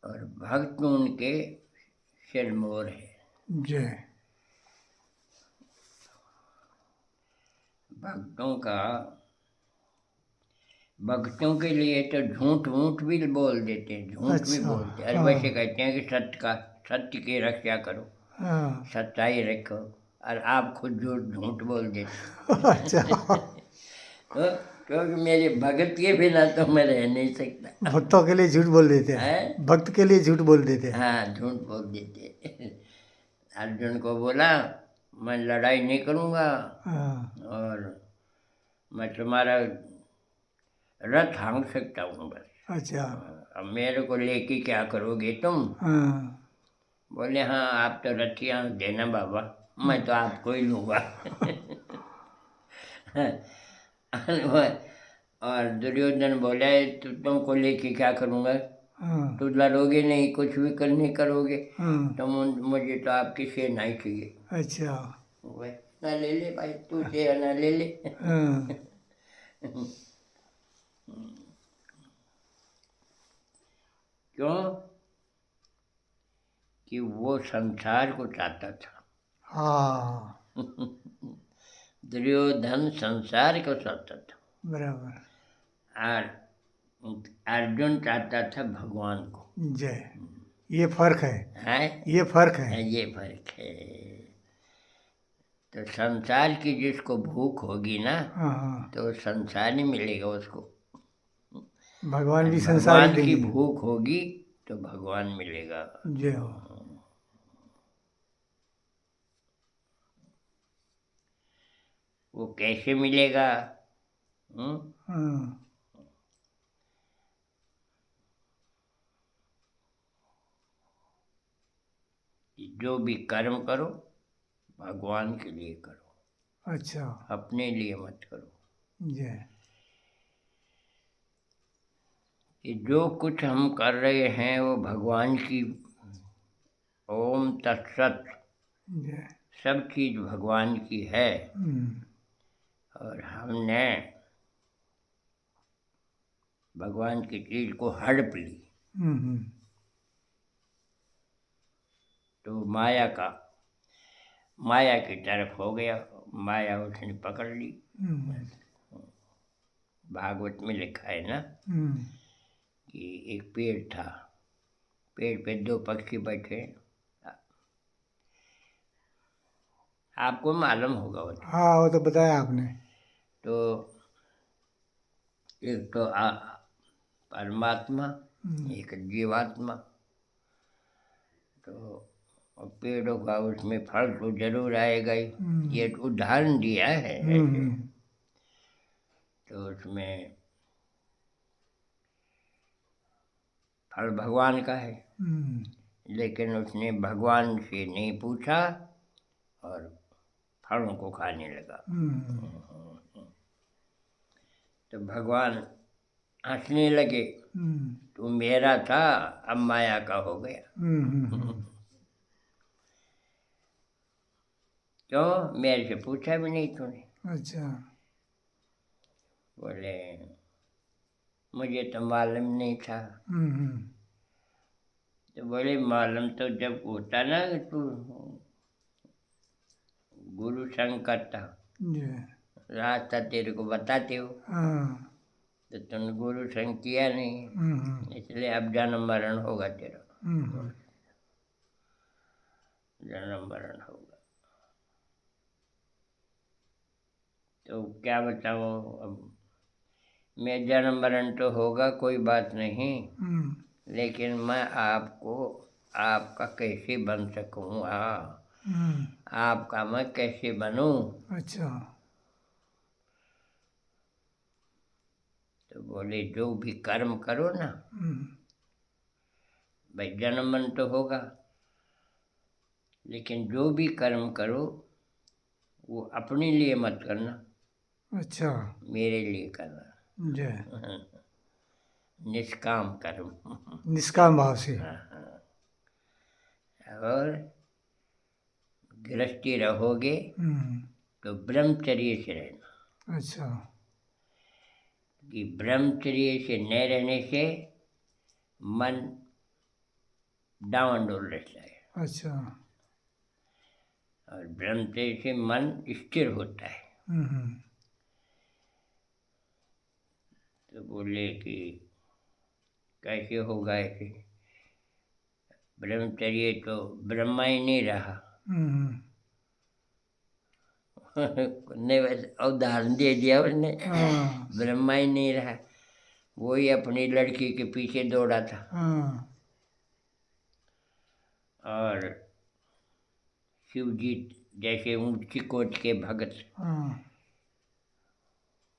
और भक्त उनके सिरमौर है। जय। भक्तों के लिए तो झूठ वूठ भी बोल देते हैं, झूठ भी अच्छा। बोलते हैं। अरे हाँ वैसे कहते हैं कि सत्य की रक्षा करो, हाँ। सच्चाई रखो, और आप खुद झूठ बोल देते अच्छा। तो क्योंकि मेरे भगत के बिना तो मैं रह नहीं सकता। भक्तों के लिए झूठ बोल देते हैं, है, भक्त के लिए झूठ बोल देते हैं। हाँ झूठ बोल देते। अर्जुन को बोला मैं लड़ाई नहीं करूँगा हाँ। और मैं तुम्हारा रथ हाँक सकता हूँ बस। अच्छा। अब मेरे को लेके क्या करोगे तुम? हाँ। बोले हाँ आप तो रथिया देना बाबा, मैं तो आपको ही लूँगा। और दुर्योधन बोला तुमको लेके क्या करूँगा? हाँ। तो लड़ोगे नहीं, कुछ भी नहीं करोगे, हाँ। तो मुझे तो आपकी सेना ही चाहिए। अच्छा। वह ना ले ले भाई, तू सेना ले ले। हाँ। क्यों? कि वो संसार को चाहता था। हाँ। दुर्योधन संसार को चाहता था बराबर। और अर्जुन चाहता था भगवान को। जय। ये फर्क है, है, ये फर्क है। ये फर्क है। तो संसार की जिसको भूख होगी ना, हाँ हाँ। तो संसार ही मिलेगा उसको। भगवान और भी संसार ही भगवान की देंगे। भूख होगी तो भगवान मिलेगा। जय हो। वो कैसे मिलेगा? हम्म? हाँ। जो भी कर्म करो भगवान के लिए करो, अच्छा। अपने लिए मत करो। जय। कि जो कुछ हम कर रहे हैं वो भगवान की, ओम तत्सत, जय। सब चीज़ भगवान की है। हम्म। और हमने भगवान की चीज़ को हड़प ली हम्म। तो माया की तरफ हो गया, माया उसने पकड़ ली। हम्म। भागवत में लिखा है ना हम्म। कि एक पेड़ था, पेड़ पे दो पक्षी बैठे, आपको मालूम होगा वो तो। हाँ वो तो बताया आपने। तो एक तो परमात्मा, एक जीवात्मा। तो पेड़ों का उसमें फल तो जरूर आएगा ही, ये उदाहरण दिया है ऐसे। तो उसमें फल भगवान का है, लेकिन उसने भगवान से नहीं पूछा और फलों को खाने लगा। तो भगवान हंसने लगे, तू मेरा था अब माया का हो गया। क्यों? मेरे से पूछा भी नहीं तूने। अच्छा। बोले मुझे तो मालूम नहीं था। तो बोले मालूम तो जब होता ना कि तू गुरु संग करता, रास्ता तेरे को बताते हो, तो तुमने गुरु संग किया नहीं, इसलिए अब जन्म मरण होगा तेरा, जन्म मरण होगा। तो क्या बताऊँ अब, मैं जन्म मरण तो होगा कोई बात नहीं, लेकिन मैं आपको आपका कैसे बन सकूँ, आपका मैं कैसे बनूँ? अच्छा। तो बोले जो भी कर्म करो ना, भाई जन्म मरण तो होगा, लेकिन जो भी कर्म करो वो अपने लिए मत करना। अच्छा। मेरे लिए करना। जय। निष्काम कर्म। निष्काम भाव से। और गृहस्थी रहोगे तो ब्रह्मचर्य से रहना। अच्छा। कि ब्रह्मचर्य से न रहने से मन डावाडोल रहता है। अच्छा। और ब्रह्मचर्य से मन स्थिर होता है। हम्म। तो बोले कि कैसे होगा ऐसे, ब्रह्मचर्य तो ब्रह्मा ही नहीं रहा। हम्म। ने वैसे उदाहरण दे दिया उसने, हाँ। ब्रह्मा ही नहीं रहा, वही अपनी लड़की के पीछे दौड़ा था। हाँ। और शिव जी जैसे ऊंची कोट के भगत हाँ।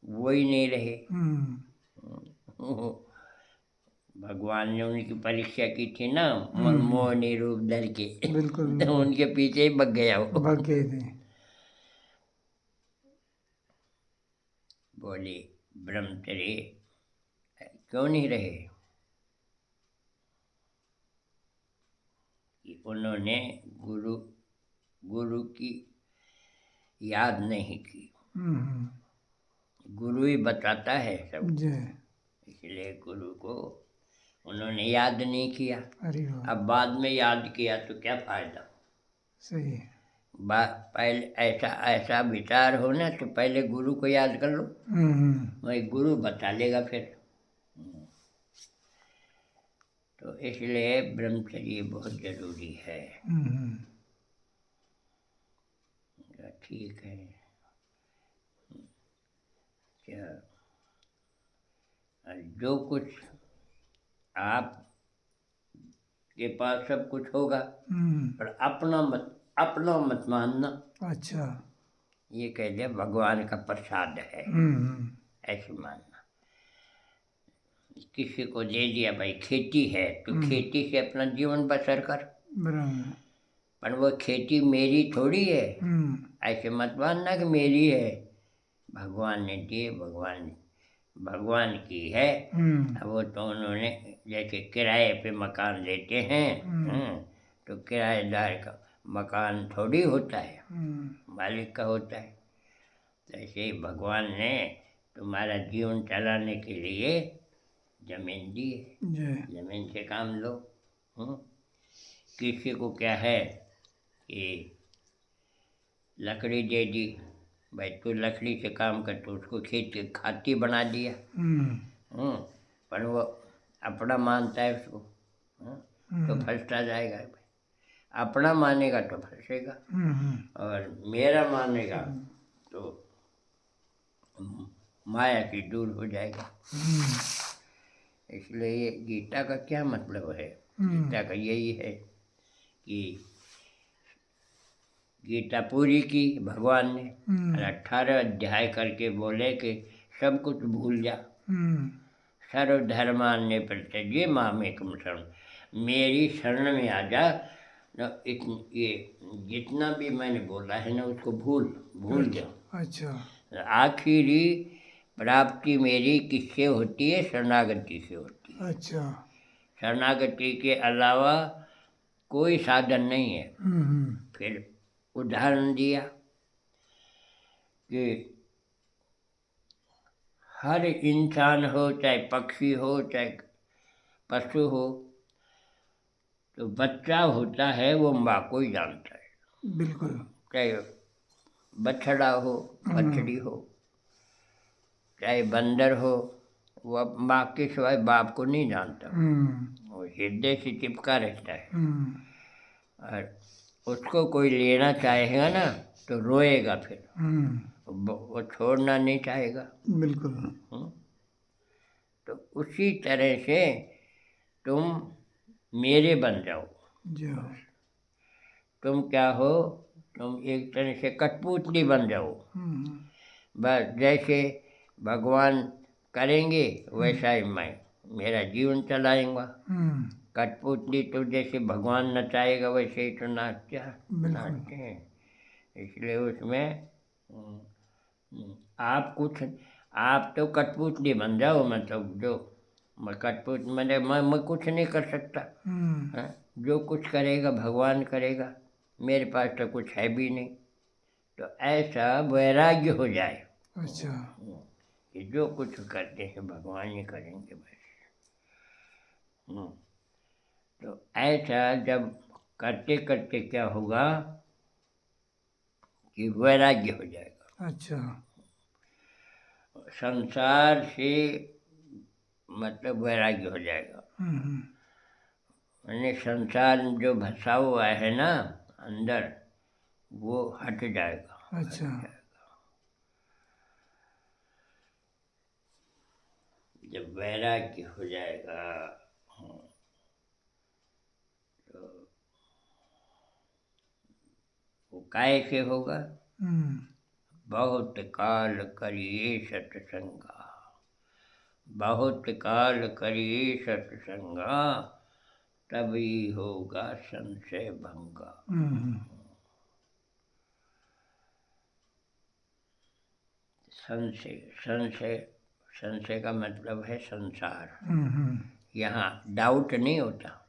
वो ही नहीं रहे। हम्म। भगवान ने उनकी परीक्षा की थी ना, हम्म। मनमोहनी रूप धर के। बिल्कुल तो बिल्कुल। उनके पीछे ही भाग गया वो। भाग गए थे। बोले ब्रह्मचर्य क्यों नहीं रहे, कि उन्होंने गुरु गुरु की याद नहीं की। हम्म। गुरु ही बताता है सब, जय। इसलिए गुरु को उन्होंने याद नहीं किया। अरे वाह। अब बाद में याद किया तो क्या फायदा। सही है। पहले ऐसा ऐसा विचार हो ना तो पहले गुरु को याद कर लो, वही गुरु बता लेगा फिर। तो इसलिए ब्रह्मचर्य बहुत जरूरी है। हम्म। ठीक है। क्या जो कुछ आप के पास सब कुछ होगा, पर अपना मत मानना। अच्छा। ये कह दिया भगवान का प्रसाद है, ऐसे मानना। किसी को दे दिया भाई खेती है तो खेती से अपना जीवन बसर कर, बराबर। पर वो खेती मेरी थोड़ी है, ऐसे मत मानना कि मेरी है। भगवान ने दिए, भगवान की है। अब वो तो उन्होंने जैसे किराए पे मकान देते हैं, तो किराएदार का मकान थोड़ी होता है, मालिक का होता है। ऐसे ही भगवान ने तुम्हारा जीवन चलाने के लिए जमीन दी है, जमीन से काम लो। किसी को क्या है कि लकड़ी दे दी, भाई तू लकड़ी से काम कर, तो उसको खेती खाती बना दिया। पर वो अपना मानता है उसको, तो फंसता जाएगा भाई। अपना मानेगा तो फंसेगा, और मेरा मानेगा तो माया की दूर हो जाएगा। इसलिए ये गीता का क्या मतलब है, गीता का यही है कि गीता पूरी की भगवान ने, और 18 अध्याय करके बोले कि सब कुछ भूल जा, सर्वधर्मान्य परित्यज्य मामेकं शरणं, मेरी शरण में आ जा। ये जितना भी मैंने बोला है ना उसको भूल जा। अच्छा। आखिरी प्राप्ति मेरी किससे होती है, शरणागति से होती है। अच्छा। शरणागति के अलावा कोई साधन नहीं है। फिर उदाहरण दिया कि हर इंसान हो, चाहे पक्षी हो, चाहे पशु हो, तो बच्चा होता है वो माँ को ही जानता है। बिल्कुल। चाहे बछड़ा हो, बछड़ी हो, चाहे बंदर हो, वो अब माँ के सिवाय बाप को नहीं जानता। वो हृदय से चिपका रहता है। और उसको कोई लेना चाहेगा ना तो रोएगा, फिर वो छोड़ना नहीं चाहेगा। बिल्कुल। तो उसी तरह से तुम मेरे बन जाओ। तुम क्या हो, तुम एक तरह से कठपुतली बन जाओ। बस जैसे भगवान करेंगे वैसा ही मैं मेरा जीवन चलाऊंगा। कठपुतली तो जैसे भगवान नचाएगा वैसे ही तो नाचते हैं। इसलिए उसमें आप तो कठपुतली बन जाओ, मतलब जो मैं कठपुतली मैं कुछ नहीं कर सकता। जो कुछ करेगा भगवान करेगा, मेरे पास तो कुछ है भी नहीं। तो ऐसा वैराग्य हो जाए। अच्छा। कि जो कुछ करते हैं भगवान ही करेंगे बस। तो ऐसा जब करते करते क्या होगा कि वैराग्य हो जाएगा। अच्छा। संसार से मतलब वैराग्य हो जाएगा। हम्म। यानी संसार जो भसा हुआ है ना अंदर, वो हट जाएगा, हट अच्छा। जाएगा। जब वैराग्य हो जाएगा तो वो काय से होगा? हम्म। बहुत काल करिए सत्संगा, बहुत काल करिए सत्संगा, तभी होगा संशय भंगा। हम्म। संशय, संशय, संशय का मतलब है संसार। हम्म। यहाँ डाउट नहीं होता।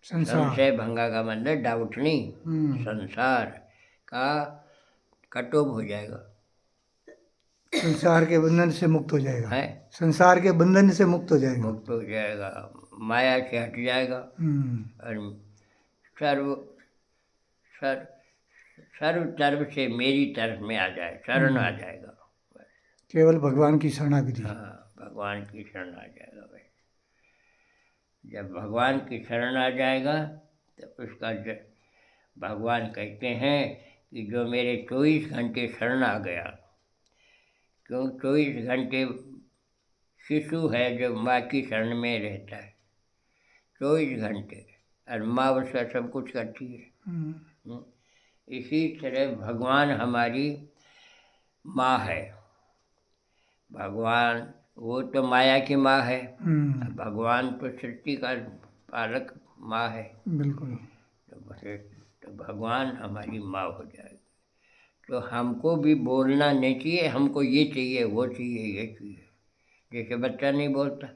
संसार। संशय भंगा का मतलब डाउट नहीं, हम्म। संसार का कटोब हो जाएगा। संसार के बंधन से मुक्त हो जाएगा। है, संसार के बंधन से मुक्त हो जाएगा। मुक्त हो जाएगा, माया से हट जाएगा और सर्व सर्व सर्व तरफ से मेरी तरफ में आ जाए, शरण आ जाएगा। केवल भगवान की शरणागति। हाँ, भगवान की शरण आ जाएगा भाई। जब भगवान की शरण आ जाएगा तो उसका भगवान कहते हैं कि जो मेरे 24 घंटे शरण आ गया, क्यों 24 घंटे शिशु है जो माँ की शरण में रहता है 24 घंटे, और माँ उसका सब कुछ करती है। इसी तरह भगवान हमारी माँ है। भगवान वो तो माया की माँ है, भगवान तो सृष्टि का पालक माँ है। बिल्कुल। तो भगवान हमारी माँ हो जाएगी। तो हमको भी बोलना नहीं चाहिए, हमको ये चाहिए, वो चाहिए, ये चाहिए। जैसे बच्चा नहीं बोलता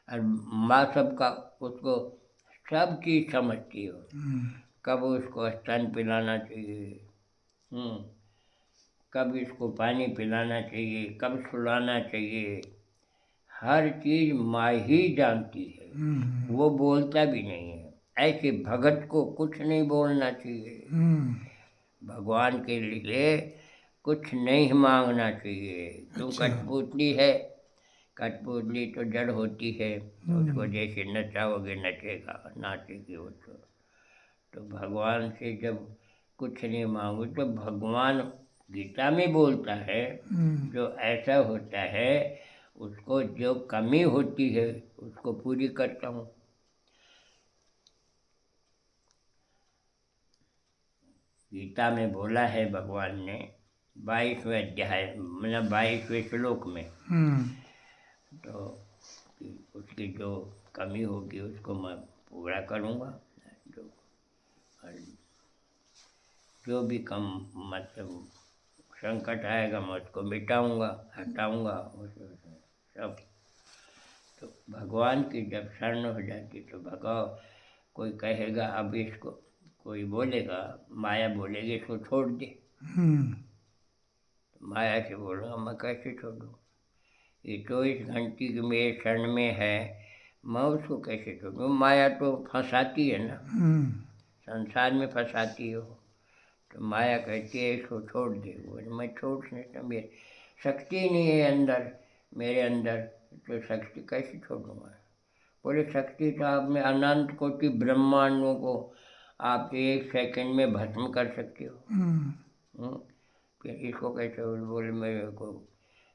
और माँ सबका उसको सब चीज़ समझती हो। कब उसको स्तन पिलाना चाहिए, कब इसको पानी पिलाना चाहिए, कब सुलाना चाहिए, हर चीज़ माँ ही जानती है। वो बोलता भी नहीं है। ऐसे भगत को कुछ नहीं बोलना चाहिए। भगवान के लिए कुछ नहीं मांगना चाहिए। क्यों? कठपुतली है, कठपुतली तो जड़ होती है, उसको जैसे नचाओगे नचेगा, नाचेगी वो तो भगवान से जब कुछ नहीं मांगो तो भगवान गीता में बोलता है जो ऐसा होता है उसको जो कमी होती है उसको पूरी करता हूँ। गीता में बोला है भगवान ने 22वें अध्याय मतलब 22वें श्लोक में, तो उसकी जो कमी होगी उसको मैं पूरा करूँगा। जो भी कम मतलब संकट आएगा मैं उसको मिटाऊँगा, हटाऊँगा सब। तो भगवान की जब शरण हो जाती तो भगवान कोई कहेगा अब इसको, कोई बोलेगा, माया बोलेगी इसको छोड़ दे, माया से बोलूँगा मैं कैसे छोड़ूँ? ये 24 घंटे की मेरे शरण में है, मैं उसको कैसे छोड़ूँ? माया तो फंसाती है ना, संसार में फंसाती हो। तो माया कहती है इसको छोड़ दे, बोले मैं छोड़ नहीं, मेरी शक्ति नहीं है अंदर, मेरे अंदर, तो शक्ति कैसे छोड़ूंगा? बोले शक्ति तो आप में अनंत कोटि ब्रह्मांडों को आप 1 सेकंड में भस्म कर सकते हो। फिर इसको कैसे? बोले मेरे को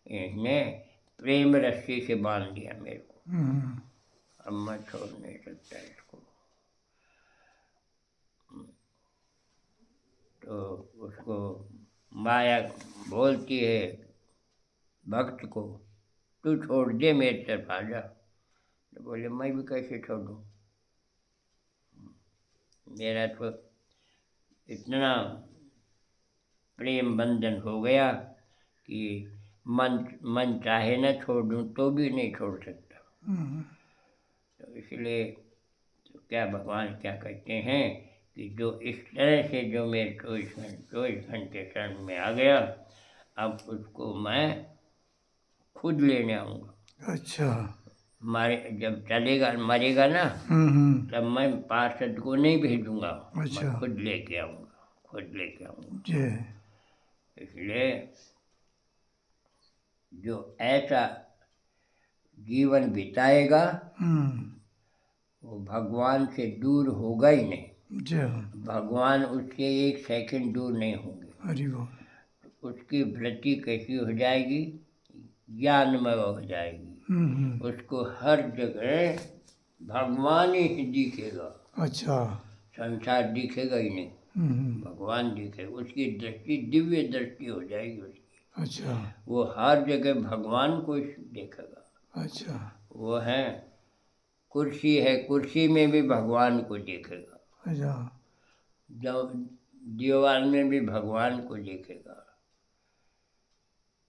इसने प्रेम रस्सी से बांध दिया मेरे को, अब मैं छोड़ नहीं सकता इसको। तो उसको माया बोलती है भक्त को तू छोड़ दे, मेरी तरफ आ जा। तो बोले मैं भी कैसे छोड़ूं? मेरा तो इतना प्रेम बंधन हो गया कि मन चाहे ना छोड़ दूं तो भी नहीं छोड़ सकता। तो इसलिए तो क्या भगवान क्या कहते हैं कि जो इस तरह से जो मेरे 24 घंटे शरण में आ गया, अब उसको मैं खुद लेने आऊँगा। अच्छा। मारे जब चलेगा मरेगा ना, तब मैं पार्षद को नहीं भेजूंगा, अच्छा। मैं खुद लेके आऊंगा। जी। इसलिए जो ऐसा जीवन बिताएगा वो भगवान से दूर होगा ही नहीं। जी। भगवान उससे एक सेकंड दूर नहीं होंगे। हरि बोल। उसकी वृत्ति कैसी हो जाएगी, ज्ञानमय हो जाएगी। उसको हर जगह भगवान ही दिखेगा। अच्छा। संसार दिखेगा ही नहीं, भगवान दिखेगा। उसकी दृष्टि दिव्य दृष्टि हो जाएगी उसकी। अच्छा। वो हर जगह भगवान को देखेगा। अच्छा। वो है कुर्सी है, कुर्सी में भी भगवान को देखेगा। अच्छा। जब दीवार में भी भगवान को देखेगा।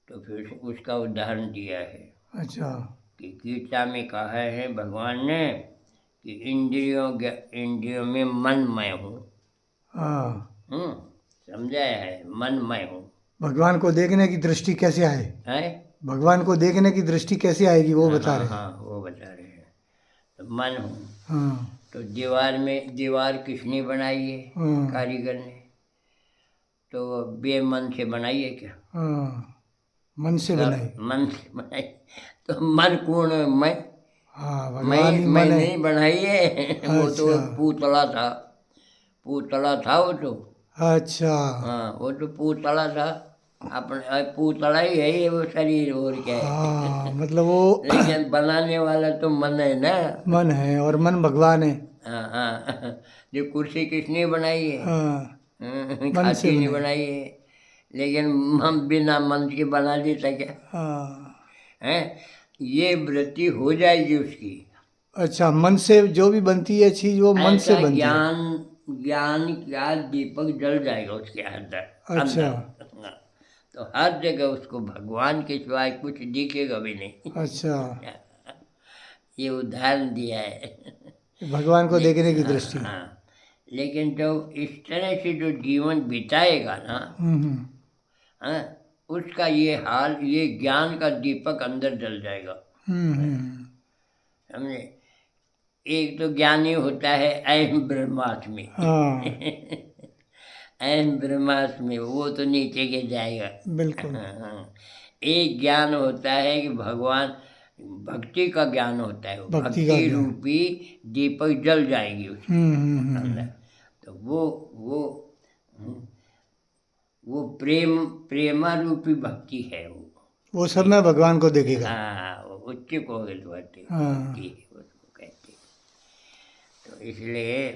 तो फिर उसका उदाहरण दिया है। अच्छा। कि गीता में कहा है भगवान ने कि इंद्रियों में मन मैं हूँ। हाँ। समझाया है, मन मैं हूँ। भगवान को देखने की दृष्टि कैसे आए? है भगवान को देखने की दृष्टि कैसे आएगी वो बता रहे हैं। हाँ, वो बता रहे हैं। तो मन हूँ। हाँ। तो दीवार किसने बनाई है? कारीगर ने। तो बेमन से बनाई है क्या? हाँ, मन से बनाई। मन से बनाई। तो मन कौन है? मैं। हाँ, भगवान ही मन है। नहीं बनाई है। वो तो अच्छा। पुतला था वो तो। अच्छा। हाँ, वो तो पुतला था। अपने पुतला ही है ये, वो शरीर और क्या है। हाँ, मतलब वो लेकिन बनाने वाला तो मन है ना। मन है और मन भगवान है। हाँ। जो कुर्सी किसने बनाई है? हाँ, मन से खाती ने बनाई। बनाई है। लेकिन हम बिना मन के बना देता क्या? हाँ। हैं? ये वृत्ति हो जाएगी उसकी। अच्छा, मन से जो भी बनती है चीज वो मन से ऐसा बनती है। ज्ञान का दीपक जल जाएगा उसके अंदर। अच्छा। हाँ। तो हर जगह उसको भगवान के सिवाय कुछ दिखेगा भी नहीं। अच्छा, ये उदाहरण दिया है। भगवान को देखने की दृष्टि। हाँ। लेकिन जब इस तरह से जो जीवन बिताएगा ना, हाँ, उसका ये हाल, ये ज्ञान का दीपक अंदर जल जाएगा। समझे? एक तो ज्ञानी होता है अहम ब्रह्मास्मि। हाँ, अहम ब्रह्मास्मि, वो तो नीचे के जाएगा। बिल्कुल। हाँ। एक ज्ञान होता है कि भगवान, भक्ति का ज्ञान होता है। भक्ति का भक्ति ज्ञान। रूपी दीपक जल जाएगी उसके अंदर। तो वो प्रेमा रूपी भक्ति है वो सब में भगवान को देखेगा। हाँ, वो उच्च को भक्ति हाँ। है, उसको कहते हैं। तो इसलिए